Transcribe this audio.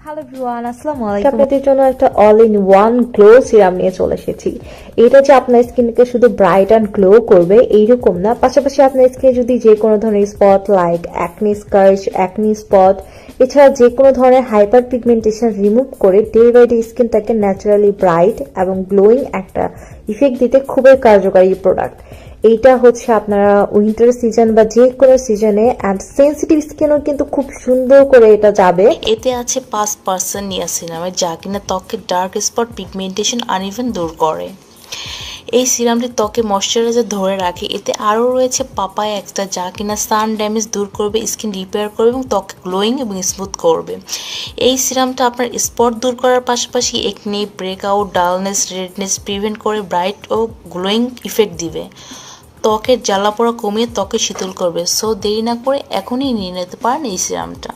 Hello everyone, আসসালামু আলাইকুম। আপনাদের জন্য একটা all in one glow serum নিয়ে চলে এসেছি। এটা যে আপনার স্কিনকে শুধু ব্রাইট অ্যান্ড গ্লো করবে এইরকম না, পাশাপাশি আপনার স্কিনে যদি যে কোনো ধরনের spot like acne scars, acne spot, এছাড়া যে কোনো ধরনের হাইপার পিগমেন্টেশন রিমুভ করে ডে বাই ডে স্কিনটাকে ন্যাচারালি ব্রাইট এবং গ্লোয়িং একটা ইফেক্ট দিতে খুবই কার্যকারী প্রোডাক্ট। এইটা হচ্ছে আপনারা উইন্টার সিজন বা যে কোনো সিজনে অ্যান্ড সেন্সিটিভ স্কিনও কিন্তু খুব সুন্দর করে এটা যাবে। এতে আছে 5% নিয়াসিনামাইড, যা কিনা ত্বকের ডার্ক স্পট, পিগমেন্টেশন, আনইভেন দূর করে। এই সিরামটি ত্বকে ময়শ্চারাইজার ধরে রাখে। এতে আরও রয়েছে পাপায়া এক্সট্রা, যা কিনা সান ড্যামেজ দূর করবে, স্কিন রিপেয়ার করবে এবং ত্বকে গ্লোয়িং এবং স্মুথ করবে। এই সিরামটা আপনার স্পট দূর করার পাশাপাশি acne, breakout, dullness, redness prevent করে ব্রাইট ও গ্লোয়িং ইফেক্ট দিবে। ত্বকের জ্বালা পোড়া কমিয়ে ত্বকে শীতল করবে। সো দেরি না করে এখনই নিয়ে নিতে পারেন এই সিরামটা।